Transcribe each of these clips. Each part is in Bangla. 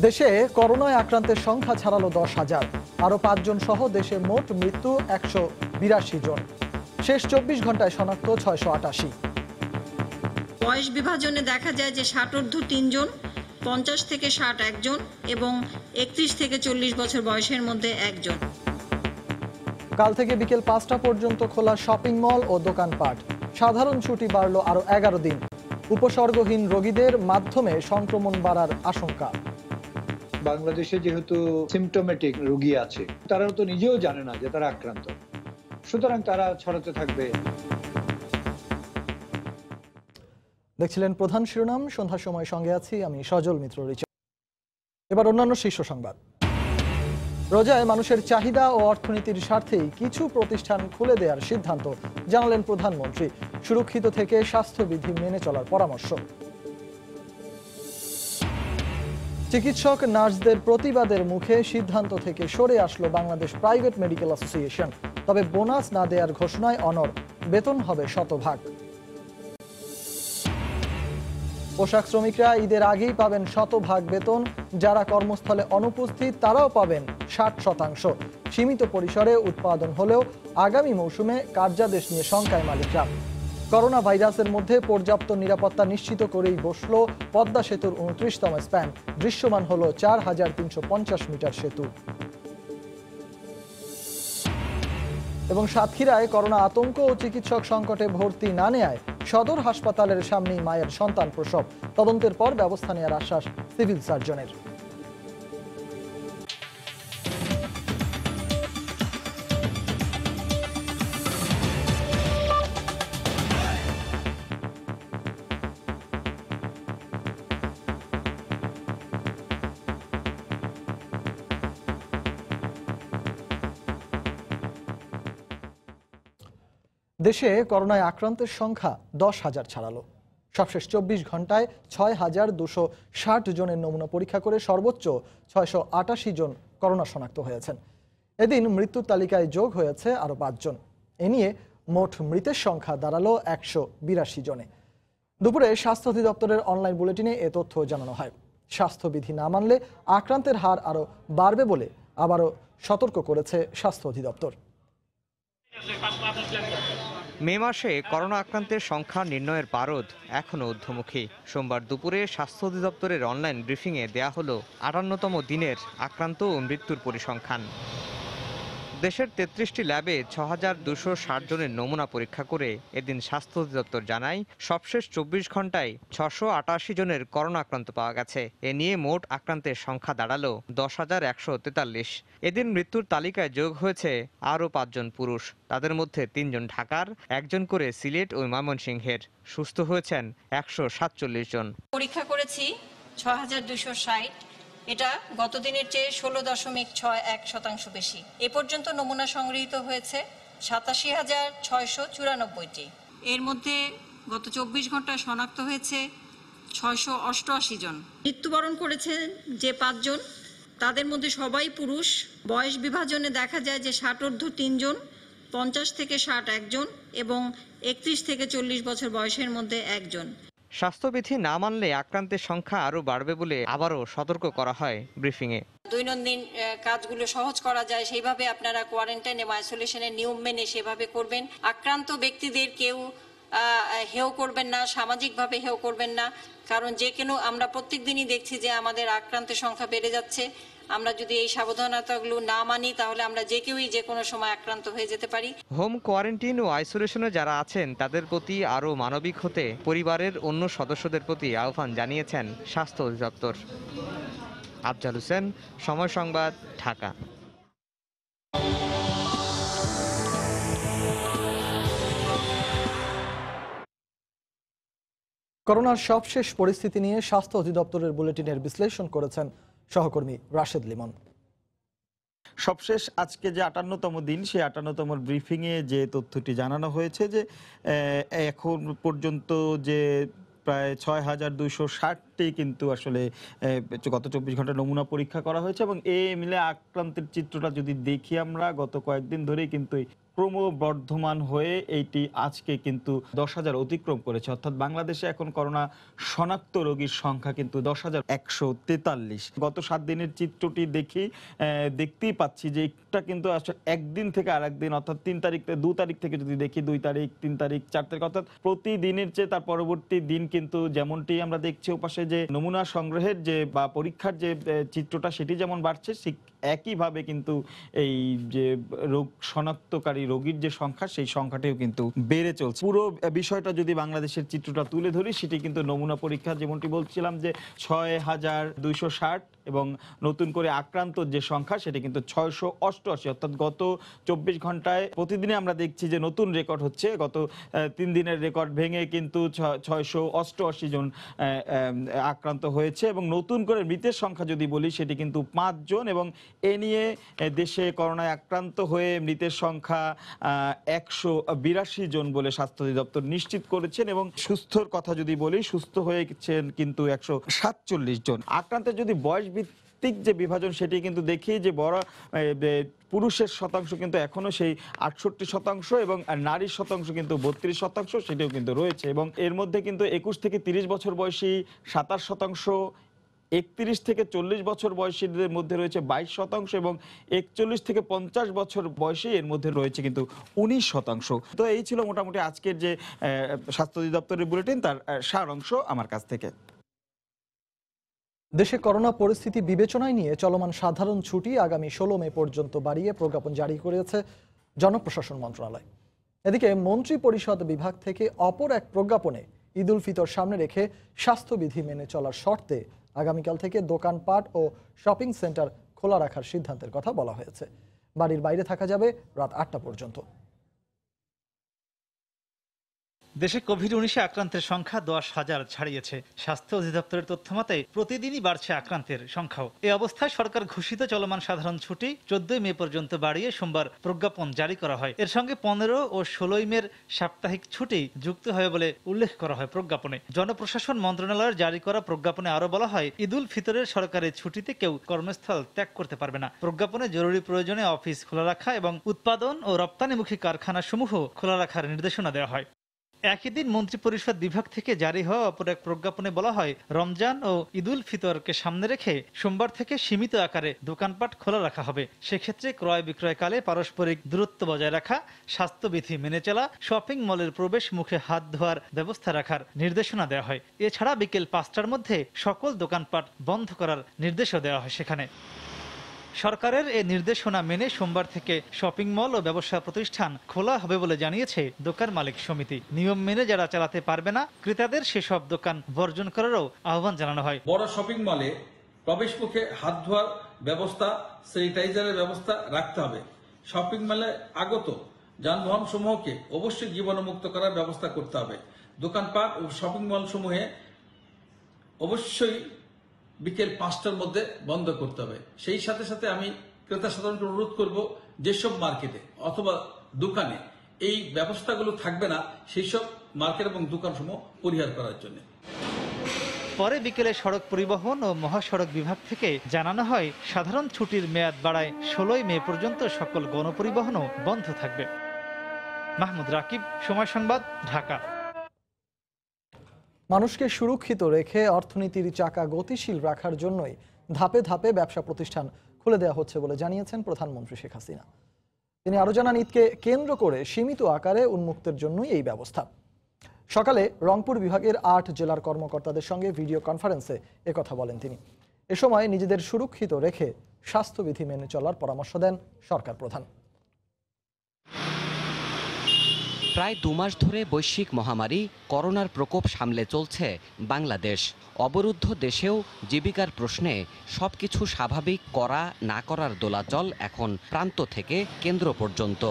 দেশে করোনায় আক্রান্তের সংখ্যা ছাড়ালো 10,000, আরও 5 জন সহ দেশে মোট মৃত্যু 182 জন। শেষ 24 ঘন্টায় শনাক্ত 688। বয়স বিভাজনে দেখা যায় যে 60 3 জন, 50 থেকে 60 একজন এবং 31 থেকে 40 বছর বয়সের মধ্যে একজন। কাল থেকে বিকেল 5টা পর্যন্ত খোলা শপিং মল ও দোকানপাট। সাধারণ ছুটি বাড়ল আরও 11 দিন। উপসর্গহীন রোগীদের মাধ্যমে সংক্রমণ বাড়ার আশঙ্কা। বাংলাদেশে যেহেতু সিমটোমেটিক রোগী আছে, তারা তো নিজেও জানে না যে তারা আক্রান্ত, সুতরাং তারা ছড়াতে থাকবে। দেখছিলেন প্রধান শিরোনাম। সন্ধ্যার সময় সঙ্গে আছি আমি সজল মিত্র রিচা। এবার অন্যান্য শীর্ষ সংবাদ। রোজায় মানুষের চাহিদা ও অর্থনীতির স্বার্থেই কিছু প্রতিষ্ঠান খুলে দেওয়ার সিদ্ধান্ত জানালেন প্রধানমন্ত্রী। সুরক্ষিত থেকে স্বাস্থ্যবিধি মেনে চলার পরামর্শ। চিকিৎসক নার্সদের প্রতিবাদের মুখে সিদ্ধান্ত থেকে সরে আসলো বাংলাদেশ প্রাইভেট মেডিকেল অ্যাসোসিয়েশন। তবে বোনাস না দেওয়ার ঘোষণায় অনড়, বেতন হবে শতভাগ। পোশাক শ্রমিকরা ঈদের আগেই পাবেন শতভাগ বেতন। যারা কর্মস্থলে অনুপস্থিত তারাও পাবেন 60%। সীমিত পরিসরে উৎপাদন হলেও আগামী মৌসুমে কার্যাদেশ নিয়ে শঙ্কায় মালিকরা। করোনা ভাইরাসের মধ্যে পর্যাপ্ত নিরাপত্তা নিশ্চিত করেই বসল পদ্মা সেতুর 29তম স্প্যান। দৃশ্যমান হল 4350 মিটার সেতু। এবং সাতক্ষীরায় করোনা আতঙ্ক ও চিকিৎসক সংকটে ভর্তি না নেয়ায় সদর হাসপাতালের সামনেই মায়ের সন্তান প্রসব। তদন্তের পর ব্যবস্থা নেওয়ার আশ্বাস সিভিল সার্জনের। দেশে করোনায় আক্রান্তের সংখ্যা 10,000 ছাড়ালো। সবশেষ 24 ঘন্টায় 6,260 জনের নমুনা পরীক্ষা করে সর্বোচ্চ 688 জন করোনা শনাক্ত হয়েছেন। এদিন মৃত্যুর তালিকায় যোগ হয়েছে আরও 5 জন। এ নিয়ে মোট মৃতের সংখ্যা দাঁড়ালো 182 জনে। দুপুরে স্বাস্থ্য অধিদপ্তরের অনলাইন বুলেটিনে এ তথ্য জানানো হয়। স্বাস্থ্যবিধি না মানলে আক্রান্তের হার আরও বাড়বে বলে আবারও সতর্ক করেছে স্বাস্থ্য অধিদপ্তর। মে মাসে করোনা আক্রান্তের সংখ্যা নির্ণয়ের পারদ এখনও ঊর্ধ্বমুখী। সোমবার দুপুরে স্বাস্থ্য অধিদপ্তরের অনলাইন ব্রিফিংয়ে দেয়া হলো 58তম দিনের আক্রান্ত ও মৃত্যুর পরিসংখ্যান। দেশের 33টি ল্যাবে 6,260 জনের নমুনা পরীক্ষা করে এদিন স্বাস্থ্য অধিদপ্তর জানায় সবশেষ 24 ঘন্টায় 688 জনের করোনা আক্রান্ত পাওয়া গেছে। এ নিয়ে মোট আক্রান্তের সংখ্যা দাঁড়ালো 10,143। এদিন মৃত্যুর তালিকায় যোগ হয়েছে আরও 5 জন পুরুষ। তাদের মধ্যে 3 জন ঢাকার, 1 জন করে সিলেট ও ময়মনসিংহের। সুস্থ হয়েছেন 147 জন। পরীক্ষা করেছি 6,260। এটা গত দিনের চেয়ে 16.61% বেশি। এ পর্যন্ত নমুনা সংগৃহীত হয়েছে 87,694টি। এর মধ্যে গত 24 ঘন্টায় শনাক্ত হয়েছে 688 জন। মৃত্যুবরণ করেছেন যে 5 জন, তাদের মধ্যে সবাই পুরুষ। বয়স বিভাজনে দেখা যায় যে 60 3 জন, 50 থেকে 60 একজন এবং 31 থেকে 40 বছর বয়সের মধ্যে একজন। স্বাস্থ্যবিধি না মানলে আক্রান্তের সংখ্যা আরও বাড়বে বলে আবারও সতর্ক করা হয় ব্রিফিংয়ে। দৈনন্দিন কাজগুলো সহজ করা যায় সেইভাবে আপনারা কোয়ারেন্টাইন এবং আইসোলেশনের নিয়ম মেনে সেভাবে করবেন। আক্রান্ত ব্যক্তিদের কেউ হেয় করবেন না, সামাজিকভাবে হেয় করবেন না, কারণ যে কেন আমরা প্রত্যেক দিনই দেখছি যে আমাদের আক্রান্তের সংখ্যা বেড়ে যাচ্ছে। আমরা যদি এই সাবধানতাগুলো না মানি তাহলে আমরা যে কেউই যে কোনো সময় আক্রান্ত হয়ে যেতে পারি। হোম কোয়ারেন্টাইন ও আইসোলেশনে যারা আছেন তাদের প্রতি আরও মানবিক হতে পরিবারের অন্য সদস্যদের প্রতি আহ্বান জানিয়েছেন স্বাস্থ্য অধিদপ্তর। আফজাল হোসেন, সময় সংবাদ, ঢাকা। করোনার সবশেষ পরিস্থিতি নিয়ে স্বাস্থ্য অধিদপ্তরের বুলেটিনের বিশ্লেষণ করেছেন সহকর্মী রাশেদ লিমন। সবশেষ আজকে যে 58তম দিন, সেই 58তম ব্রিফিংয়ে যে তথ্যটি জানানো হয়েছে যে এখন পর্যন্ত যে প্রায় 6,260টি কিন্তু আসলে গত 24 ঘন্টা নমুনা পরীক্ষা করা হয়েছে। এবং এ মিলে আক্রান্তের চিত্রটা যদি দেখি আমরা, গত কয়েকদিন ধরেই কিন্তু ক্রমবর্ধমান হয়ে এইটি আজকে কিন্তু 10,000 অতিক্রম করেছে। অর্থাৎ বাংলাদেশে এখন করোনা শনাক্ত রোগীর সংখ্যা কিন্তু 10,143। গত 7 দিনের চিত্রটি দেখতেই পাচ্ছি যে এটা কিন্তু আসলে একদিন থেকে আরেকদিন, অর্থাৎ 2 তারিখ থেকে যদি দেখি 2 তারিখ 3 তারিখ 4 তারিখ, অর্থাৎ প্রতিদিনের চেয়ে তার পরবর্তী দিন কিন্তু যেমনটি আমরা দেখছি ওপাশে যে নমুনা সংগ্রহের যে বা পরীক্ষার যে চিত্রটা সেটি যেমন বাড়ছে, ঠিক একইভাবে কিন্তু এই যে রোগ শনাক্তকারী রোগীর যে সংখ্যা সেই সংখ্যাটিও কিন্তু বেড়ে চলছে। পুরো বিষয়টা যদি বাংলাদেশের চিত্রটা তুলে ধরি, সেটি কিন্তু নমুনা পরীক্ষা যেমনটি বলছিলাম যে 6,260 এবং নতুন করে আক্রান্ত যে সংখ্যা সেটি কিন্তু 688, অর্থাৎ গত 24 ঘন্টায় প্রতিদিনে আমরা দেখছি যে নতুন রেকর্ড হচ্ছে। গত 3 দিনের রেকর্ড ভেঙে কিন্তু 688 জন আক্রান্ত হয়েছে এবং নতুন করে মৃতের সংখ্যা যদি বলি সেটি কিন্তু 5 জন এবং এ নিয়ে দেশে করোনায় আক্রান্ত হয়ে মৃতের সংখ্যা 182 জন বলে স্বাস্থ্য অধিদপ্তর নিশ্চিত করেছেন এবং সুস্থর কথা যদি বলি, সুস্থ হয়েছেন কিন্তু 147 জন। আক্রান্তের যদি বয়স ভিত্তিক যে বিভাজন সেটি কিন্তু দেখি যে বড় পুরুষের শতাংশ কিন্তু এখনো সেই 68% এবং নারীর শতাংশ কিন্তু 32%, সেটিও কিন্তু রয়েছে এবং এর মধ্যে কিন্তু 21 থেকে 30 বছর বয়সী 27%, 31 থেকে 40 বছর বয়সীদের মধ্যে রয়েছে 22% এবং 41 থেকে 50 বছর বয়সী এর মধ্যে রয়েছে কিন্তু 19%। তো এই ছিল মোটামুটি আজকের যে স্বাস্থ্য অধিদপ্তরের বুলেটিন, তার সারাংশ আমার কাছ থেকে। দেশে করোনা পরিস্থিতি বিবেচনায় নিয়ে চলমান সাধারণ ছুটি আগামী 16 মে পর্যন্ত বাড়িয়ে প্রজ্ঞাপন জারি করেছে জনপ্রশাসন মন্ত্রণালয়। এদিকে মন্ত্রী পরিষদ বিভাগ থেকে অপর এক প্রজ্ঞাপনে ঈদ উল ফিতর সামনে রেখে স্বাস্থ্যবিধি মেনে চলার শর্তে আগামীকাল থেকে দোকানপাট ও শপিং সেন্টার খোলা রাখার সিদ্ধান্তের কথা বলা হয়েছে। বাড়ির বাইরে থাকা যাবে রাত 8টা পর্যন্ত। দেশে কোভিড-19 আক্রান্তের সংখ্যা 10,000 ছাড়িয়েছে। স্বাস্থ্য অধিদপ্তরের তথ্য মতে প্রতিদিনই বাড়ছে আক্রান্তের সংখ্যাও। এই অবস্থায় সরকার ঘোষিত চলমান সাধারণ ছুটি 14 মে পর্যন্ত বাড়িয়ে সোমবার প্রজ্ঞাপন জারি করা হয়। এর সঙ্গে 15 ও 16 মের সাপ্তাহিক ছুটি যুক্ত হয় বলে উল্লেখ করা হয় প্রজ্ঞাপনে। জনপ্রশাসন মন্ত্রণালয়ের জারি করা প্রজ্ঞাপনে আরো বলা হয়, ঈদ উল ফিতরের সরকারি ছুটিতে কেউ কর্মস্থল ত্যাগ করতে পারবে না। প্রজ্ঞাপনে জরুরি প্রয়োজনে অফিস খোলা রাখা এবং উৎপাদন ও রপ্তানিমুখী কারখানাসমূহ খোলা রাখার নির্দেশনা দেওয়া হয়। একই দিন মন্ত্রিপরিষদ বিভাগ থেকে জারি হওয়া অপর এক প্রজ্ঞাপনে বলা হয়, রমজান ও ঈদ উল ফিতরকে সামনে রেখে সোমবার থেকে সীমিত আকারে দোকানপাট খোলা রাখা হবে। সেক্ষেত্রে ক্রয় বিক্রয়কালে পারস্পরিক দূরত্ব বজায় রাখা, স্বাস্থ্যবিধি মেনে চলা, শপিং মলের প্রবেশ মুখে হাত ধোয়ার ব্যবস্থা রাখার নির্দেশনা দেওয়া হয়। এছাড়া বিকেল 5টার মধ্যে সকল দোকানপাট বন্ধ করার নির্দেশও দেওয়া হয়। সেখানে সরকারের এই নির্দেশনা মেনে সোমবার থেকে শপিং মল ও ব্যবসা প্রতিষ্ঠান খোলা হবে বলে জানিয়েছে দোকান মালিক সমিতি। নিয়ম মেনে যারা চালাতে পারবে না, ক্রেতাদের সেসব দোকান বর্জন করারও আহ্বান জানানো হয়। বড় শপিং মলে প্রবেশ মুখে হাত ধোয়ার ব্যবস্থা, স্যানিটাইজারের ব্যবস্থা রাখতে হবে। শপিং মলে আগত যানবাহন সমূহকে অবশ্যই জীবাণুমুক্ত করার ব্যবস্থা করতে হবে। দোকানপাট ও শপিং মল সমূহে অবশ্যই বিকেল 5টার মধ্যে বন্ধ করতে হবে। সেই সাথে সাথে আমি ক্রেতা সাধারণকে অনুরোধ করব, যেসব মার্কেটে অথবা দোকানে এই ব্যবস্থাগুলো থাকবে না, সেই সব মার্কেট এবং দোকানসমূহ পরিহার করার জন্য। পরে বিকেলে সড়ক পরিবহন ও মহাসড়ক বিভাগ থেকে জানানো হয়, সাধারণ ছুটির মেয়াদ বাড়ায় 16 মে পর্যন্ত সকল গণপরিবহনও বন্ধ থাকবে। মাহমুদ রাকিব, সময় সংবাদ, ঢাকা। মানুষকে সুরক্ষিত রেখে অর্থনীতির চাকা গতিশীল রাখার জন্যই ধাপে ধাপে ব্যবসা প্রতিষ্ঠান খুলে দেওয়া হচ্ছে বলে জানিয়েছেন প্রধানমন্ত্রী শেখ হাসিনা। তিনি আরো জানান, ঈদকে কেন্দ্র করে সীমিত আকারে উন্মুক্তের জন্যই এই ব্যবস্থা। সকালে রংপুর বিভাগের 8 জেলার কর্মকর্তাদের সঙ্গে ভিডিও কনফারেন্সে একথা বলেন তিনি। এ সময় নিজেদের সুরক্ষিত রেখে স্বাস্থ্যবিধি মেনে চলার পরামর্শ দেন সরকার প্রধান। প্রায় 2 মাস ধরে বৈশ্বিক মহামারী করোনার প্রকোপ সামলে চলছে বাংলাদেশ। অবরুদ্ধ দেশেও জীবিকার প্রশ্নে সবকিছু স্বাভাবিক করা না করার দোলাচল এখন প্রান্ত থেকে কেন্দ্র পর্যন্ত।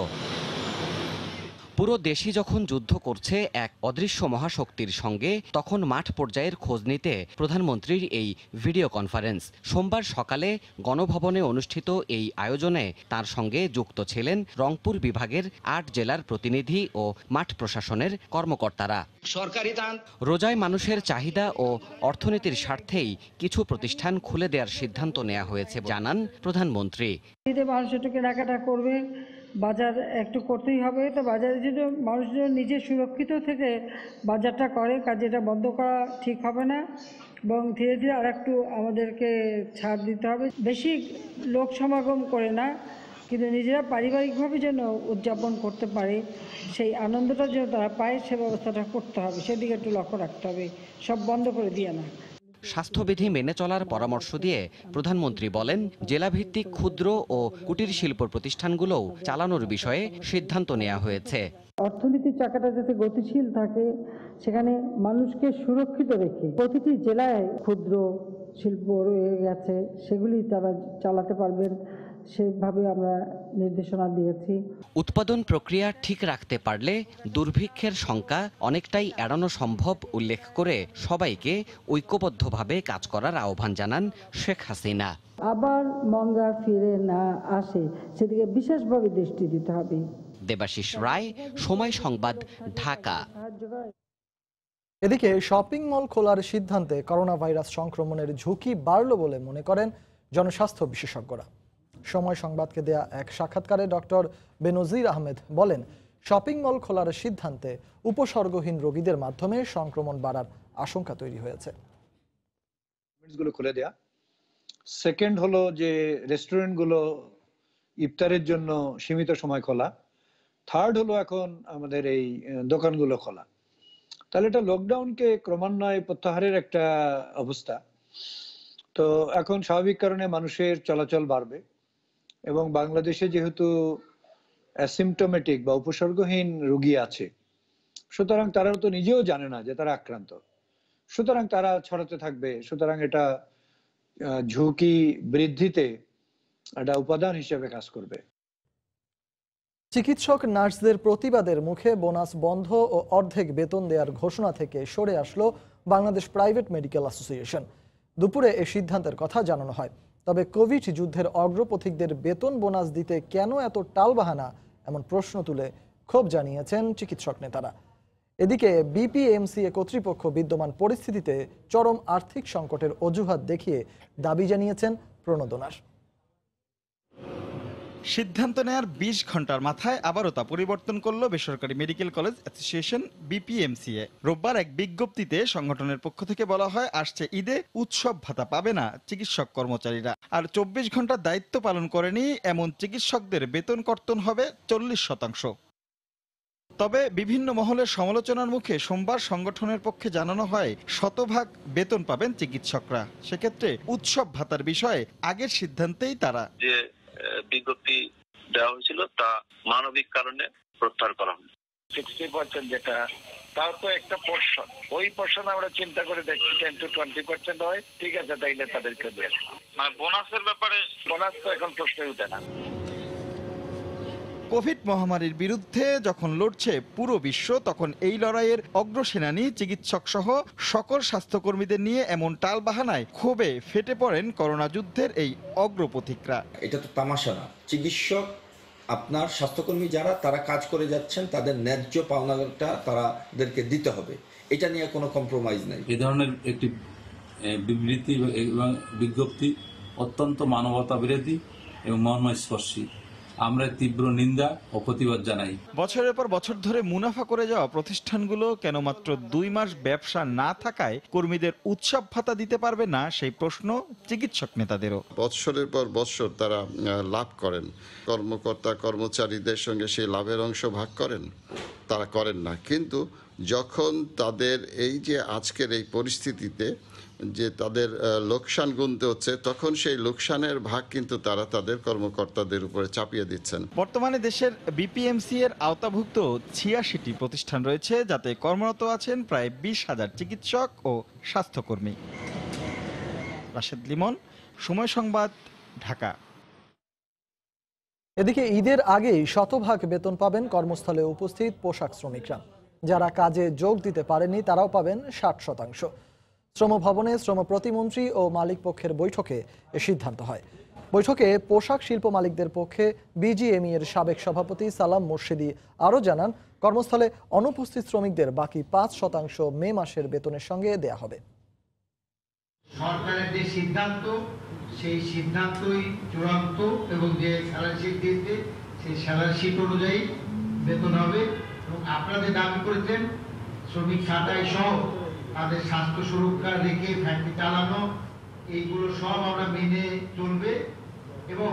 পুরো দেশই যখন যুদ্ধ করছে এক অদৃশ্য মহাশক্তির সঙ্গে, তখন মাঠ পর্যায়ের খোঁজ নিতে প্রধানমন্ত্রীর এই ভিডিও কনফারেন্স। সোমবার সকালে গণভবনে অনুষ্ঠিত এই আয়োজনে তার সঙ্গে যুক্ত ছিলেন রংপুর বিভাগের 8 জেলার প্রতিনিধি ও মাঠ প্রশাসনের কর্মকর্তারা। রোজায় মানুষের চাহিদা ও অর্থনীতির স্বার্থেই কিছু প্রতিষ্ঠান খুলে দেওয়ার সিদ্ধান্ত নেওয়া হয়েছে জানান প্রধানমন্ত্রী। মানুষ একটু কেনাকাটা করবে, বাজার একটু করতেই হবে। তো বাজারের জন্য মানুষজন নিজে সুরক্ষিত থেকে বাজারটা করে, কাজে এটা বন্ধ করা ঠিক হবে না এবং ধীরে ধীরে আর একটু আমাদেরকে ছাড় দিতে হবে। বেশি লোক সমাগম করে না, কিন্তু নিজেরা পারিবারিকভাবে যেন উদযাপন করতে পারে, সেই আনন্দটা যেন তারা পায়, সে ব্যবস্থাটা করতে হবে, সেদিকে একটু লক্ষ্য রাখতে হবে, সব বন্ধ করে দিয়ে না। স্বাস্থ্যবিধি মেনে চলার পরামর্শ দিয়ে প্রধানমন্ত্রী বলেন, জেলাভিত্তিক ক্ষুদ্র ও কুটির শিল্প প্রতিষ্ঠানগুলোও চালানোর বিষয়ে সিদ্ধান্ত নেওয়া হয়েছে। অর্থনীতির চাকাটা যাতে গতিশীল থাকে, সেখানে মানুষকে সুরক্ষিত রেখে প্রতিটি জেলায় ক্ষুদ্র শিল্প রয়ে গেছে, সেগুলি তারা চালাতে পারবেন, সেভাবে আমরা নির্দেশনা দিয়েছি। উৎপাদন প্রক্রিয়া ঠিক রাখতে পারলে দুর্ভিক্ষের শঙ্কা অনেকটাই এড়ানো সম্ভব উল্লেখ করে সবাইকে ঐক্যবদ্ধভাবে কাজ করার আহ্বান জানান শেখ হাসিনা। আবার মঙ্গা ফিরে না আসে, সেদিকে বিশেষভাবে দৃষ্টি দিতে হবে। দেবাশিস রায়, সময় সংবাদ, ঢাকা। এদিকে শপিং মল খোলার সিদ্ধান্তে করোনা ভাইরাস সংক্রমণের ঝুঁকি বাড়ল বলে মনে করেন জনস্বাস্থ্য বিশেষজ্ঞরা। সময় সংবাদকে দেয়া এক সাক্ষাৎকারে ডক্টর বেনজির আহমেদ বলেন, শপিং মল খোলার সিদ্ধান্তে উপসর্গহীন রোগীদের মাধ্যমে সংক্রমণ বাড়ার আশঙ্কা তৈরি হয়েছে। খুলে দেয়া। সেকেন্ড হলো যে রেস্টুরেন্টগুলো ইফতারের জন্য সীমিত সময় খোলা। থার্ড হলো এখন আমাদের এই দোকানগুলো খোলা। তাহলে এটা লকডাউনকে ক্রমান্বয়ে প্রত্যাহারের একটা অবস্থা। তো এখন স্বাভাবিক কারণে মানুষের চলাচল বাড়বে এবং বাংলাদেশে যেহেতু অ্যাসিম্পটোমেটিক বা উপসর্গহীন রোগী আছে, সুতরাং তারা তো নিজেও জানে না যে তারা আক্রান্ত, সুতরাং তারা ছড়াতে থাকবে। সুতরাং এটা ঝুঁকি বৃদ্ধিতে একটা উপাদান হিসেবে কাজ করবে। চিকিৎসক নার্সদের প্রতিবাদের মুখে বোনাস বন্ধ ও অর্ধেক বেতন দেওয়ার ঘোষণা থেকে সরে আসলো বাংলাদেশ প্রাইভেট মেডিকেল অ্যাসোসিয়েশন। দুপুরে এই সিদ্ধান্তের কথা জানানো হয়। তবে কোভিড যুদ্ধের অগ্রপথিকদের বেতন বোনাস দিতে কেন এত টালবাহানা, এমন প্রশ্ন তুলে ক্ষোভ জানিয়েছেন চিকিৎসক নেতারা। এদিকে বিপিএমসিএ কর্তৃপক্ষ বিদ্যমান পরিস্থিতিতে চরম আর্থিক সংকটের অজুহাত দেখিয়ে দাবি জানিয়েছেন প্রণোদনার। সিদ্ধান্ত নেয়ার ২০ ঘন্টার মাথায় আবারও তা পরিবর্তন করল বেসরকারি মেডিকেল কলেজ অ্যাসোসিয়েশন বিপিএমসিএ। রোববার এক বিজ্ঞপ্তিতে সংগঠনের পক্ষ থেকে বলা হয়, আসছে ঈদে উৎসব ভাতা পাবে না চিকিৎসক কর্মচারীরা। আর ২৪ ঘন্টা দায়িত্ব পালন করেনি এমন চিকিৎসকদের বেতন কর্তন হবে 40%। তবে বিভিন্ন মহলের সমালোচনার মুখে সোমবার সংগঠনের পক্ষে জানানো হয়, শতভাগ বেতন পাবেন চিকিৎসকরা। সেক্ষেত্রে উৎসব ভাতার বিষয়ে আগের সিদ্ধান্তেই তারা যে বিজ্ঞপ্তি দেওয়া হয়েছিল তা মানবিক কারণে প্রত্যাহার করা হবে। 60% যেটা, তাও তো একটা পোর্শন, ওই পোর্শন আমরা চিন্তা করে দেখছি 10 to 20% হয়, ঠিক আছে, তাইলে তাদেরকে দেয়। মানে বোনাসের ব্যাপারে বোনাস তো এখন প্রশ্নই উঠে না। কোভিড মহামারীর বিরুদ্ধে যখন লড়ছে পুরো বিশ্ব, তখন এই লড়াইয়ের অগ্রসেনানী চিকিৎসক সহ সকল স্বাস্থ্যকর্মীদের নিয়ে এমন টালবাহানায় ক্ষোভে ফেটে পড়েন করোনা যুদ্ধের এই অগ্রপথিকরা। এটা তো তামাশা না। চিকিৎসক, আপনার স্বাস্থ্যকর্মী যারা তারা কাজ করে যাচ্ছেন, তাদের ন্যায্য পাওনাটা তাদেরকে দিতে হবে, এটা নিয়ে কোনো কম্প্রোমাইজ নাই। এই ধরনের একটি বিবৃতি এবং বিজ্ঞপ্তি অত্যন্ত মানবতা বিরোধী এবং মর্মস্পর্শী। আমরা তীব্র নিন্দা ও প্রতিবাদ জানাই। বছরের পর বছর ধরে মুনাফা করে যাওয়া প্রতিষ্ঠানগুলো কেন মাত্র 2 মাস ব্যবসা না থাকায় কর্মীদের উৎসব ভাতা দিতে পারবে না, সেই প্রশ্ন চিকিৎসক নেতাদেরও। বছরের পর বছর তারা লাভ করেন, কর্মকর্তা কর্মচারীদের সঙ্গে সেই লাভের অংশ ভাগ করেন, তারা করেন না। কিন্তু যখন তাদের এই যে আজকের এই পরিস্থিতিতে যে তাদের লোকসান গুনতে হচ্ছে, তখন সেই লোকসানের ভাগ কিন্তু তারা তাদের কর্মকর্তাদের উপরে চাপিয়ে দিচ্ছেন। বর্তমানে দেশের বিপিএমসি এর আওতাভুক্ত 86টি প্রতিষ্ঠান রয়েছে, যাতে কর্মরত আছেন প্রায় 20,000 চিকিৎসক ও স্বাস্থ্যকর্মী। রাশেদ লিমন, সময় সংবাদ, ঢাকা। এদিকে ঈদের আগেই শতভাগ বেতন পাবেন কর্মস্থলে উপস্থিত পোশাক শ্রমিকরা। যারা কাজে যোগ দিতে পারেননি তারাও পাবেন 60%। শ্রম ভবনে শ্রম প্রতিমন্ত্রী ও মালিক পক্ষের বৈঠকে এ সিদ্ধান্ত হয়। বৈঠকে পোশাক শিল্প মালিকদের পক্ষে বিজিএমই এর সাবেক সভাপতি সালাম মুর্শিদি আরও জানান, কর্মস্থলে অনুপস্থিত শ্রমিকদের বাকি 5% মে মাসের বেতনের সঙ্গে দেয়া হবে। সরকারের যে সিদ্ধান্ত, সেই সিদ্ধান্তই চূড়ান্ত এবং যে স্যালারি দিয়েছে সেই স্যালারি শিট অনুযায়ী বেতন হবে। এবং আপনারা যে দাবি করেছেন শ্রমিক ছাঁটাই সহ তাদের স্বাস্থ্য সুরক্ষা রেখে ফ্যাক্টরি চালানো, এইগুলো সব আমরা মেনে চলবে। এবং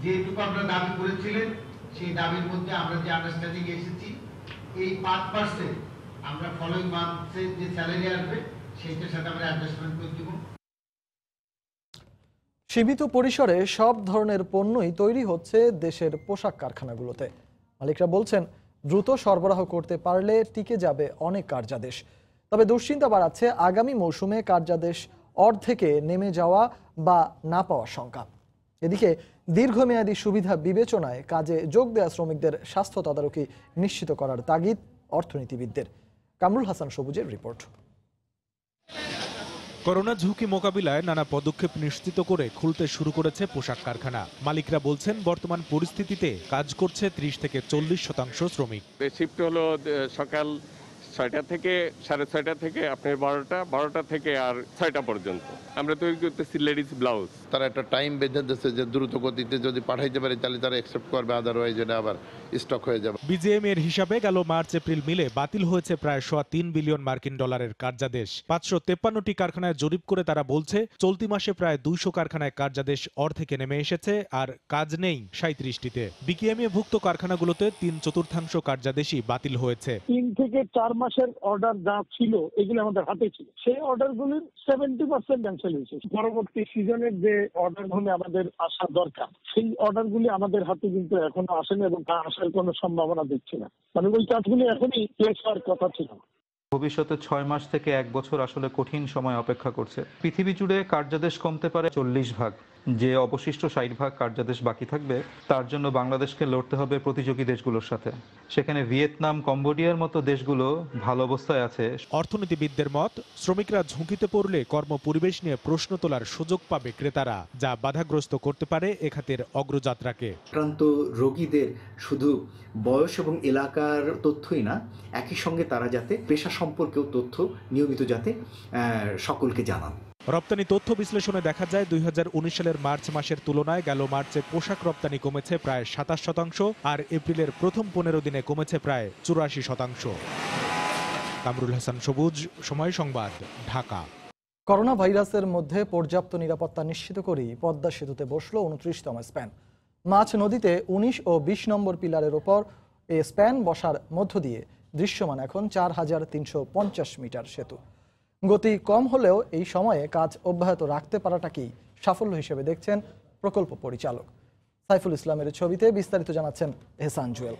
যেটুকু আপনারা দাবি করেছিলেন সেই দাবির মধ্যে আমরা যে আন্ডারস্ট্যান্ডিং এসেছি, এই 5% আমরা ফলোইং মান্থে যে স্যালারি আসবে সেইটার সাথে আমরা অ্যাডজাস্টমেন্ট করে দেব। সীমিত পরিসরে সব ধরনের পণ্যই তৈরি হচ্ছে দেশের পোশাক কারখানাগুলোতে। মালিকরা বলছেন, দ্রুত সরবরাহ করতে পারলে টিকে যাবে অনেক কার্যাদেশ। তবে দুশ্চিন্তা বাড়াচ্ছে আগামী মৌসুমে কার্যাদেশ অর্ধেকে নেমে যাওয়া বা না পাওয়ার শঙ্কা। এদিকে দীর্ঘমেয়াদী সুবিধা বিবেচনায় কাজে যোগ দেওয়া শ্রমিকদের স্বাস্থ্য তদারকি নিশ্চিত করার তাগিদ অর্থনীতিবিদদের। কামরুল হাসান সবুজের রিপোর্ট। করোনা ঝুঁকি মোকাবিলায় নানা পদক্ষেপ নিশ্চিত করে খুলতে শুরু করেছে পোশাক কারখানা। মালিকরা বলছেন, বর্তমান পরিস্থিতিতে কাজ করছে 30 থেকে 40% শ্রমিক। শিফট হলো সকাল 6টা থেকে 6:30 থেকে আপনার 12টা থেকে আর 6টা পর্যন্ত। আমরা তৈরি করতেছি লেডিস ব্লাউজ। তারা একটা টাইম বেঁধে দিচ্ছে যে দ্রুত গতিতে যদি পাঠাইতে পারে তাহলে তারা অ্যাকসেপ্ট করবে, আদারওয়াইজ এটা আবার স্টক হয়ে যাবে। বিজিএম এর হিসাবে গেল মার্চ এপ্রিল মিলে বাতিল হয়েছে প্রায় $3 বিলিয়ন কার্যাদেশ। 553টি কারখানায় জরিপ করে তারা বলছে, চলতি মাসে প্রায় 200 কারখানায় কার্যাদেশ অর্ধেকে নেমে এসেছে আর কাজ নেই 37টিতে। বিকিএমএ ভুক্ত কারখানাগুলোতে 3/4 কার্যাদেশই বাতিল হয়েছে। 3 থেকে 4 মাসের অর্ডার যা ছিল এগুলো আমাদের হাতে ছিল, সেই অর্ডারগুলির 70% ক্যান্সেল হয়েছে। পরবর্তী সিজনের যে অর্ডারগুলি আমাদের আসা দরকার সেই অর্ডারগুলি আমাদের হাতে কিন্তু এখনো আসেনি এবং তা আসার কোনো সম্ভাবনা দেখছি না। মানে ওই কাজগুলি এখনই প্লেস হওয়ার কথা ছিল। ভবিষ্যতে 6 মাস থেকে 1 বছর আসলে কঠিন সময় অপেক্ষা করছে। পৃথিবী জুড়ে কার্যাদেশ কমতে পারে 40 ভাগ। যে অবশিষ্ট 60 ভাগ কার্যাদেশ বাকি থাকবে তার জন্য বাংলাদেশকে লড়তে হবে প্রতিযোগী দেশগুলোর সাথে। সেখানে ভিয়েতনাম, কম্বোডিয়ার মতো দেশগুলো ভালো অবস্থায় আছে। অর্থনীতিবিদদের মত, শ্রমিকরা ঝুঁকিতে পড়লে কর্মপরিবেশ নিয়ে প্রশ্ন তোলার সুযোগ পাবে ক্রেতারা, যা বাধাগ্রস্ত করতে পারে এ খাতের অগ্রযাত্রাকে। আক্রান্ত রোগীদের শুধু বয়স এবং এলাকার তথ্যই না, একই সঙ্গে তারা যাতে পেশা সম্পর্কেও তথ্য নিয়মিত যাতে সকলকে জানান। রপ্তানি তথ্য বিশ্লেষণে দেখা যায় 2019 সালের মার্চ মাসের তুলনায় গেল মার্চে পোশাক রপ্তানি কমেছে প্রায় 27% আর এপ্রিলের প্রথম 15 দিনে কমেছে প্রায় 84%। কামরুল হাসান সবুজ, সময় সংবাদ, ঢাকা। করোনা ভাইরাসের মধ্যে পর্যাপ্ত নিরাপত্তা নিশ্চিত করেই পদ্মা সেতুতে বসল 29তম স্প্যান। মাছ নদীতে 19 ও 20 নম্বর পিলারের ওপর এই স্প্যান বসার মধ্য দিয়ে দৃশ্যমান এখন 4350 মিটার সেতু। গতি কম হলেও এই সময়ে কাজ অব্যাহত রাখতে পারাটাকেই সাফল্য হিসেবে দেখছেন প্রকল্প পরিচালক সাইফুল ইসলামের ছবিতে বিস্তারিত জানাচ্ছেন এহসান জুয়েল।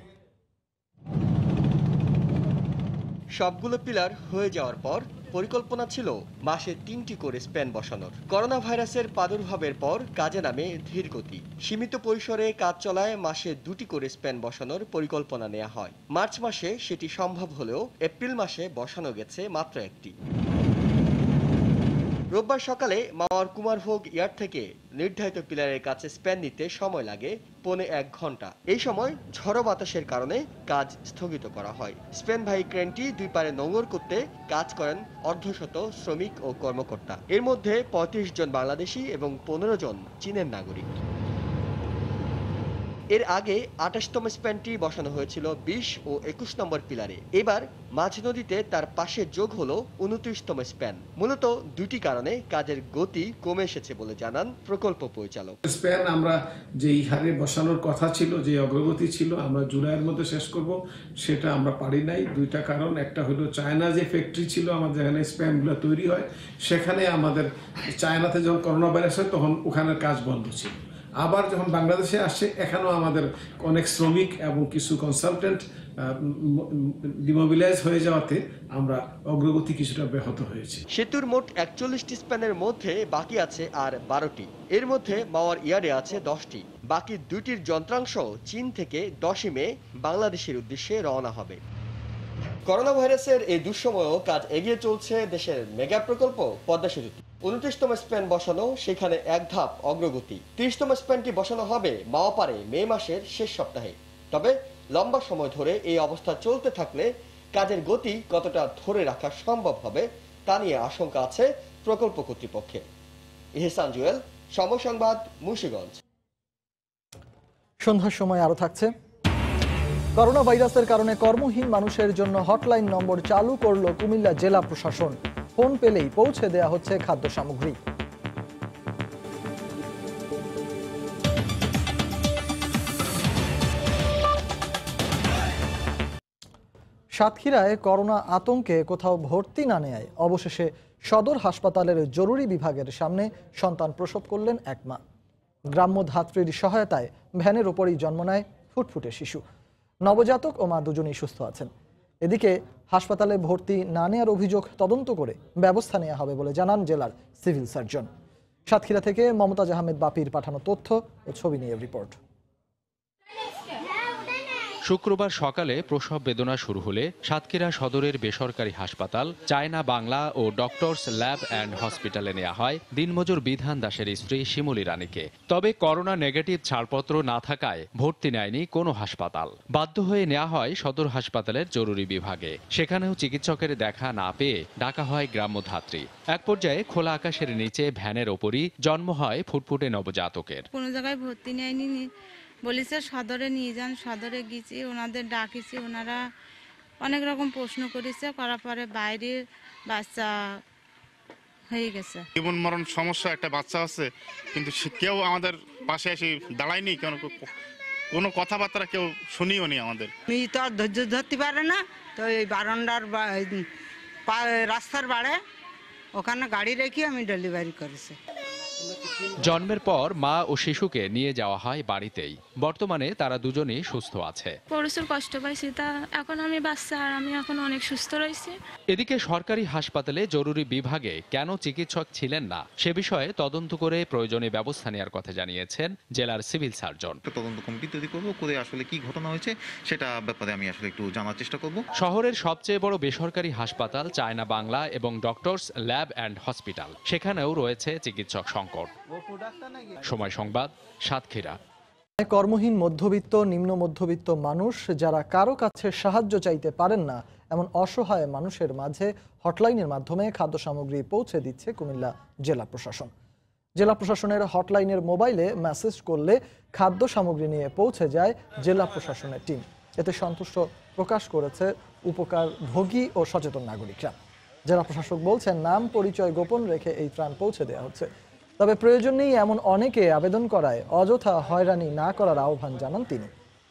সবগুলো পিলার হয়ে যাওয়ার পর পরিকল্পনা ছিল মাসে 3টি করে স্প্যান বসানোর। করোনা ভাইরাসের প্রাদুর্ভাবের পর কাজে নামে ধীর গতি। সীমিত পরিসরে কাজ চলায় মাসে 2টি করে স্প্যান বসানোর পরিকল্পনা নেওয়া হয়। মার্চ মাসে সেটি সম্ভব হলেও এপ্রিল মাসে বসানো গেছে মাত্র 1টি। রোববার সকালে মাওয়ার কুমারভোগ ইয়ার্ড থেকে নির্ধারিত পিলারের কাছে স্প্যান নিতে সময় লাগে 1.5 ঘন্টা। এই সময় ঝড়ো বাতাসের কারণে কাজ স্থগিত করা হয়। স্প্যানবাহী ক্রেনটি দুই পারে নোঙর করতে কাজ করেন অর্ধশত শ্রমিক ও কর্মকর্তা। এর মধ্যে 35 জন বাংলাদেশি এবং 15 জন চীনের নাগরিক। এর আগে 28তম স্প্যানটি বসানো হয়েছিল 20 ও 21 নম্বর পিলারে। এবার মাঝ নদীতে তার পাশে যোগ হলো 29তম স্প্যান। মূলত দুটি কারণে কাজের গতি কমে এসেছে বলে জানান প্রকল্প পরিচালক। স্প্যান আমরা যেই হারে বসানোর কথা ছিল, যে অগ্রগতি ছিল, আমরা জুলাইয়ের মধ্যে শেষ করব, সেটা আমরা পারি নাই। দুইটা কারণ, একটা হলো চায়না যে ফ্যাক্টরি ছিল আমাদের যেখানে স্প্যানগুলো তৈরি হয়, সেখানে আমাদের চায়নাতে যখন করোনা ভাইরাস হয় তখন ওখানের কাজ বন্ধ ছিল। আবার যখন বাংলাদেশে আসছে, এখানেও আমাদের অনেক শ্রমিক এবং কিছু কনসালটেন্ট ডিমোবিলাইজ হয়ে যাওয়াতে আমরা অগ্রগতি কিছুটা ব্যাহত হয়েছে। সেতুর মোট 41টি স্প্যানের মধ্যে বাকি আছে আর 12টি। এর মধ্যে মাওয়ার ইয়ার্ডে আছে 10টি। বাকি 2টির যন্ত্রাংশ চীন থেকে 10 মে বাংলাদেশের উদ্দেশ্যে রওনা হবে। করোনা ভাইরাসের এই দুঃসময়েও কাজ এগিয়ে চলছে দেশের মেগা প্রকল্প পদ্মা সেতুতে। 29তম স্প্যান বসানো, সেখানে এক ধাপ অগ্রগতি। 30তম স্প্যানটি বসানো হবে মাওয়াপাড়ে মে মাসের শেষ সপ্তাহে। তবে লম্বা সময় ধরে এই অবস্থা চলতে থাকলে কাজের গতি কতটা ধরে রাখা সম্ভব হবে তা নিয়ে আশঙ্কা আছে প্রকল্প কর্তৃপক্ষের। এহসান জুয়েল, সময় সংবাদ, মুন্সিগঞ্জ। সন্ধ্যার সময় আরো থাকছে, করোনা ভাইরাসের কারণে কর্মহীন মানুষের জন্য হটলাইন নম্বর চালু করল কুমিল্লা জেলা প্রশাসন। ফোন পেলেই পৌঁছে দেয়া হচ্ছে খাদ্য সামগ্রী। সাতক্ষীরায় করোনা আতঙ্কে কোথাও ভর্তি না নেয় অবশেষে সদর হাসপাতালের জরুরি বিভাগের সামনে সন্তান প্রসব করলেন এক মা। গ্রাম্য ধাত্রীর সহায়তায় ভ্যানের ওপরই জন্ম নেয় ফুটফুটে শিশু। নবজাতক ও মা দুজনেই সুস্থ আছেন। এদিকে হাসপাতালে ভর্তি না নেওয়ার অভিযোগ তদন্ত করে ব্যবস্থা নেওয়া হবে বলে জানান জেলার সিভিল সার্জন। সাতক্ষীরা থেকে মমতাজ আহমেদ বাপির পাঠানো তথ্য ও ছবি নিয়ে রিপোর্ট। শুক্রবার সকালে প্রসব বেদনা শুরু হলে সাতক্ষীরা সদরের বেসরকারি হাসপাতাল চায়না বাংলা ও ডক্টরস ল্যাব অ্যান্ড হসপিটালে নেওয়া হয় দিনমজুর বিধান দাসের স্ত্রী শিমুলী রানীকে। তবে করোনা নেগেটিভ ছাড়পত্র না থাকায় ভর্তি নেয়নি কোনো হাসপাতাল। বাধ্য হয়ে নেওয়া হয় সদর হাসপাতালের জরুরি বিভাগে। সেখানেও চিকিৎসকের দেখা না পেয়ে ডাকা হয় গ্রাম্য ধাত্রী। এক পর্যায়ে খোলা আকাশের নিচে ভ্যানের ওপরই জন্ম হয় ফুটফুটে নবজাতকের। কোনো জায়গায় ভর্তি নেয়নি, বলেছে সদরে নিয়ে যান। সদরে গেছি, ওনাদের ডাকিছি, ওনারা অনেক রকম প্রশ্ন করেছে, করার পরে বাইরে বাচ্চা হয়ে গেছে। জীবন মরণ সমস্যা, একটা বাচ্চা আছে, কিন্তু কেউ আমাদের পাশে এসে দাঁড়ায়নি, কোনো কথাবার্তা কেউ শুনিও নি আমাদের। মেয়ে তো আর ধৈর্য ধরতে পারে না, তো এই বারান্দার রাস্তার বাড়ে ওখানে গাড়ি রেখে আমি ডেলিভারি করেছি। জন্মের পর মা ও শিশুকে নিয়ে যাওয়া হয় বাড়িতেই। বর্তমানে তারা দুজনেই সুস্থ আছে। প্রচুর কষ্ট পাইছি, তা এখন আমি বাচ্চা আর আমি এখন অনেক সুস্থ রয়েছি। এদিকে সরকারি হাসপাতালে জরুরি বিভাগে কেন চিকিৎসক ছিলেন না সে বিষয়ে তদন্ত করে প্রয়োজনীয় ব্যবস্থা নেওয়ার কথা জানিয়েছেন জেলার সিভিল সার্জন। তদন্ত কমিটি তৈরি করব, করে আসলে কি ঘটনা হয়েছে সেটা ব্যাপারে আমি আসলে একটু জানার চেষ্টা করব। শহরের সবচেয়ে বড় বেসরকারি হাসপাতাল চায়না বাংলা এবং ডক্টরস ল্যাব অ্যান্ড হসপিটাল, সেখানেও রয়েছে চিকিৎসক সংকট। সময় সংবাদ, সাতক্ষীরা। কর্মহীন মধ্যবিত্ত, নিম্ন মধ্যবিত্ত মানুষ যারা কারো কাছে সাহায্য চাইতে পারেন না এমন অসহায় মানুষের মাঝে হটলাইনের মাধ্যমে খাদ্য সামগ্রী পৌঁছে দিচ্ছে কুমিল্লা জেলা প্রশাসন। জেলা প্রশাসনের হটলাইনের মোবাইলে মেসেজ করলে খাদ্য সামগ্রী নিয়ে পৌঁছে যায় জেলা প্রশাসনের টিম। এতে সন্তুষ্ট প্রকাশ করেছে উপকার ভোগী ও সচেতন নাগরিকরা। জেলা প্রশাসক বলছেন, নাম পরিচয় গোপন রেখে এই ত্রাণ পৌঁছে দেওয়া হচ্ছে। তবে প্রয়োজন নেই এমন অনেকে আবেদন করায় অযথা হয়রানি না করার আহ্বান জানান তিনি।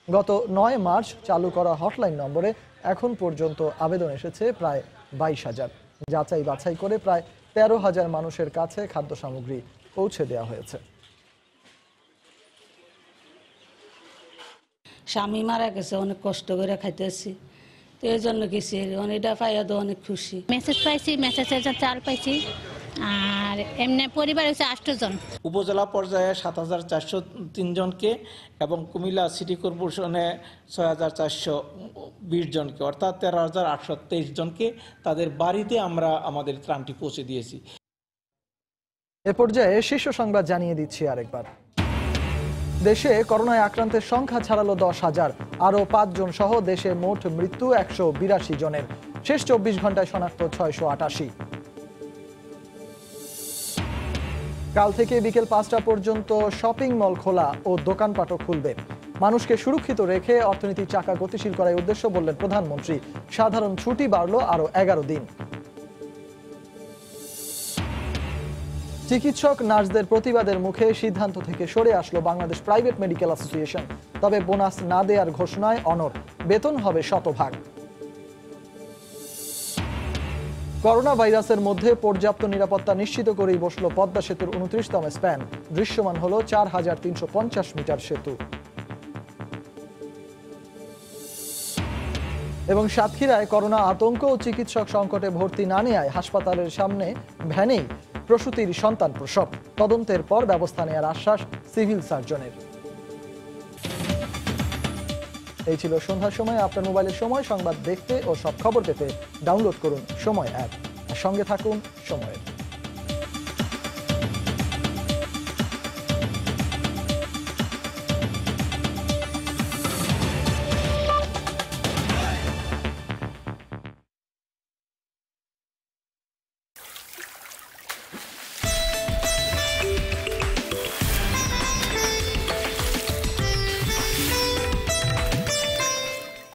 গত 9 মার্চ চালু করা হটলাইন নম্বরে এখন পর্যন্ত আবেদন এসেছে প্রায় 22,000। যাচাই বাছাই করে প্রায় 13,000 মানুষের কাছে খাদ্য সামগ্রী পৌঁছে দেওয়া হয়েছে। স্বামী মারা গেছে, অনেক কষ্ট করে খাইতেছি, তো এই জন্য গেছি। এটা পাইয়া তো অনেক খুশি। মেসেজ পাইছি, মেসেজের চাল পাইছি, আর এমনি পরিবার হচ্ছে 8 জন। উপজেলা পর্যায়ে 7,403 জনকে এবং কুমিল্লা সিটি কর্পোরেশনে 6,420 জনকে, অর্থাৎ 13,823 জনকে তাদের বাড়িতে আমরা আমাদের ত্রাণটি পৌঁছে দিয়েছি। এ পর্যায়ে শীর্ষ সংবাদ জানিয়ে দিচ্ছি আরেকবার। দেশে করোনায় আক্রান্তের সংখ্যা ছাড়ালো 10,000। আরও 5 জন সহ দেশে মোট মৃত্যু 182 জনের। শেষ 24 ঘন্টায় শনাক্ত 688। কাল থেকে বিকেল 5টা পর্যন্ত শপিং মল খোলা ও দোকানপাটও খুলবে। মানুষকে সুরক্ষিত রেখে অর্থনীতির চাকা গতিশীল করার উদ্দেশ্য বললেন প্রধানমন্ত্রী। সাধারণ ছুটি বাড়ল আরও 11 দিন। চিকিৎসক নার্সদের প্রতিবাদের মুখে সিদ্ধান্ত থেকে সরে আসলো বাংলাদেশ প্রাইভেট মেডিকেল অ্যাসোসিয়েশন। তবে বোনাস না দেওয়ার ঘোষণায় অনড়, বেতন হবে শতভাগ। করোনা ভাইরাসের মধ্যে পর্যাপ্ত নিরাপত্তা নিশ্চিত করেই বসলো পদ্মা সেতুর 29তম স্প্যান। দৃশ্যমান হলো 4,350 মিটার সেতু। এবং সাতক্ষীরায় করোনা আতঙ্ক ও চিকিৎসক সংকটে ভর্তি না নেওয়ায় হাসপাতালের সামনে ভ্যানেই প্রসূতির সন্তান প্রসব। তদন্তের পর ব্যবস্থা নেওয়ার আশ্বাস সিভিল সার্জনের। এই ছিল সন্ধ্যার সময়। আপনার মোবাইলের সময় সংবাদ দেখতে ও সব খবর পেতে ডাউনলোড করুন সময় অ্যাপ। সঙ্গে থাকুন সময়ের।